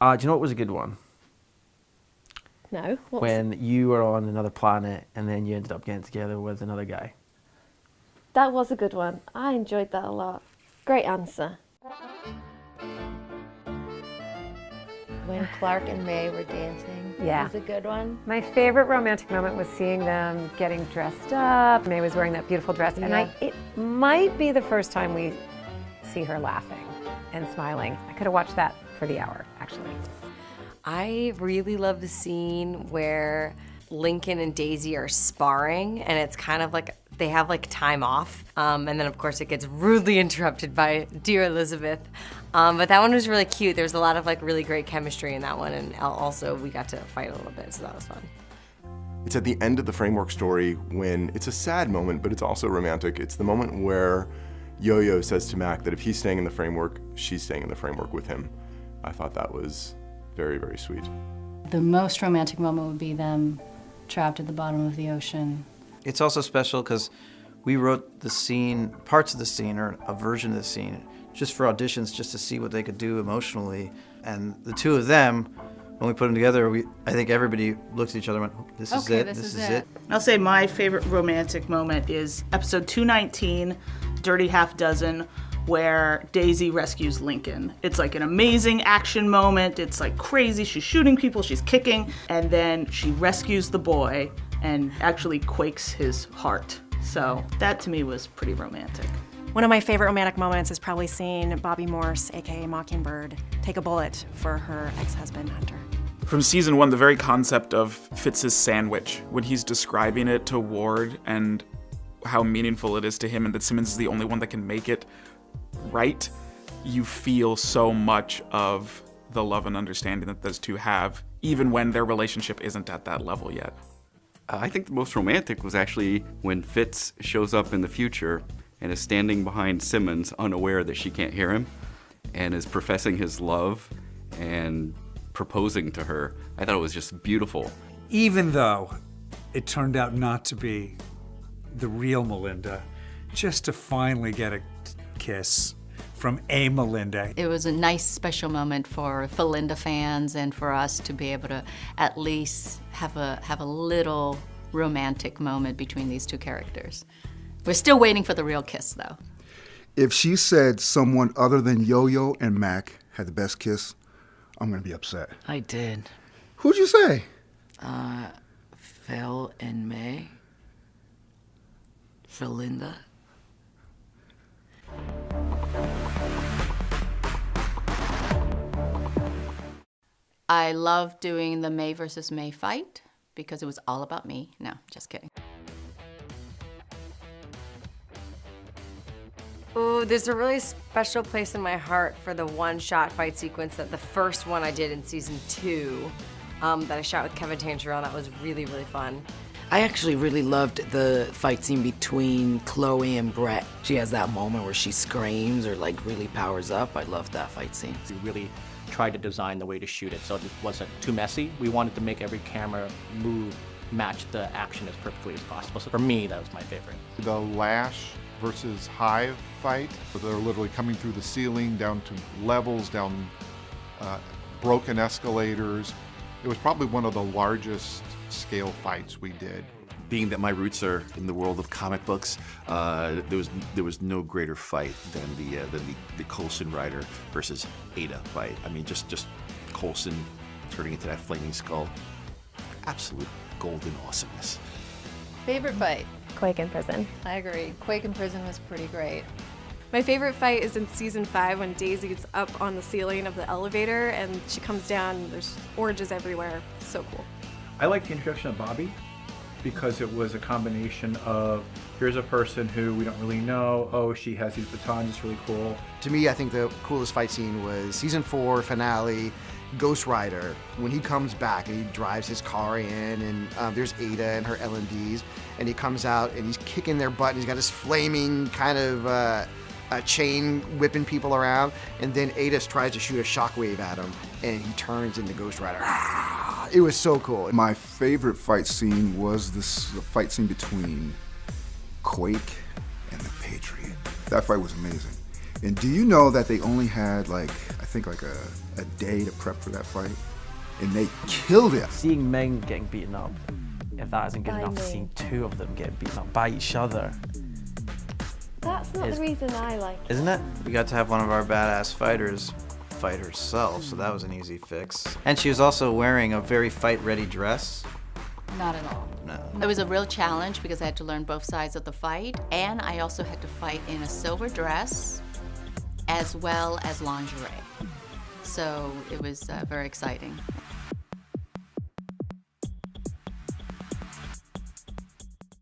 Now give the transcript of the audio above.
Do you know what was a good one? No. When you were on another planet and then you ended up getting together with another guy. That was a good one. I enjoyed that a lot. Great answer. When Clark and May were dancing. Yeah. Was a good one. My favorite romantic moment was seeing them getting dressed up. May was wearing that beautiful dress, and it might be the first time we see her laughing and smiling. I could have watched that for the hour, actually. I really love the scene where Lincoln and Daisy are sparring, and it's kind of like they have like time off, and then of course it gets rudely interrupted by Dear Elizabeth. But that one was really cute. There's a lot of like really great chemistry in that one, and also we got to fight a little bit, so that was fun. It's at the end of the framework story when it's a sad moment, but it's also romantic. It's the moment where Yo-Yo says to Mac that if he's staying in the framework, she's staying in the framework with him. I thought that was very, very sweet. The most romantic moment would be them trapped at the bottom of the ocean. It's also special because we wrote the scene, parts of the scene, or a version of the scene, just for auditions, just to see what they could do emotionally. And the two of them, when we put them together, I think everybody looked at each other and went, this is it, this is it. I'll say my favorite romantic moment is episode 219, Dirty Half Dozen, where Daisy rescues Lincoln. It's like an amazing action moment. It's like crazy. She's shooting people, she's kicking, and then she rescues the boy and actually quakes his heart. So that to me was pretty romantic. One of my favorite romantic moments is probably seeing Bobby Morse, aka Mockingbird, take a bullet for her ex-husband, Hunter. From season 1, the very concept of Fitz's sandwich, when he's describing it to Ward and how meaningful it is to him and that Simmons is the only one that can make it right, you feel so much of the love and understanding that those two have, even when their relationship isn't at that level yet. I think the most romantic was actually when Fitz shows up in the future and is standing behind Simmons, unaware that she can't hear him, and is professing his love and proposing to her. I thought it was just beautiful. Even though it turned out not to be the real Melinda, just to finally get a kiss from a Melinda. It was a nice special moment for Felinda fans and for us to be able to at least have a little romantic moment between these two characters. We're still waiting for the real kiss, though. If she said someone other than Yo-Yo and Mac had the best kiss, I'm gonna be upset. I did. Who'd you say? Phil and May. Felinda. I love doing the May versus May fight because it was all about me. No, just kidding. Ooh, there's a really special place in my heart for the one-shot fight sequence that the first one I did in season 2 that I shot with Kevin Tancharoen. That was really, really fun. I actually really loved the fight scene between Chloe and Brett. She has that moment where she screams or like really powers up. I loved that fight scene. We really tried to design the way to shoot it so it wasn't too messy. We wanted to make every camera move match the action as perfectly as possible. So for me, that was my favorite. The Lash versus Hive fight, where they're literally coming through the ceiling down to levels, down broken escalators. It was probably one of the largest scale fights we did. Being that my roots are in the world of comic books, there was no greater fight than the Coulson Rider versus Ada fight. I mean, just Coulson turning into that flaming skull. Absolute golden awesomeness. Favorite fight? Quake in Prison. I agree. Quake in Prison was pretty great. My favorite fight is in season 5 when Daisy's up on the ceiling of the elevator and she comes down and there's oranges everywhere. So cool. I like the introduction of Bobby because it was a combination of here's a person who we don't really know, oh, she has these batons, it's really cool. To me, I think the coolest fight scene was season 4 finale, Ghost Rider, when he comes back and he drives his car in and there's Ada and her L&Ds and he comes out and he's kicking their butt and he's got this flaming kind of a chain whipping people around, and then Ada tries to shoot a shockwave at him and he turns into Ghost Rider. It was so cool. My favorite fight scene was the fight scene between Quake and the Patriot. That fight was amazing. And do you know that they only had like, I think like a day to prep for that fight, and they killed it. Seeing Ming getting beaten up, if that isn't good By enough, Ming. seeing two of them get beaten up by each other, That's not the reason I like it. isn't it? We got to have one of our badass fighters fight herself, so that was an easy fix. And she was also wearing a very fight-ready dress. Not at all. No. It was a real challenge because I had to learn both sides of the fight, and I also had to fight in a silver dress as well as lingerie. So it was very exciting.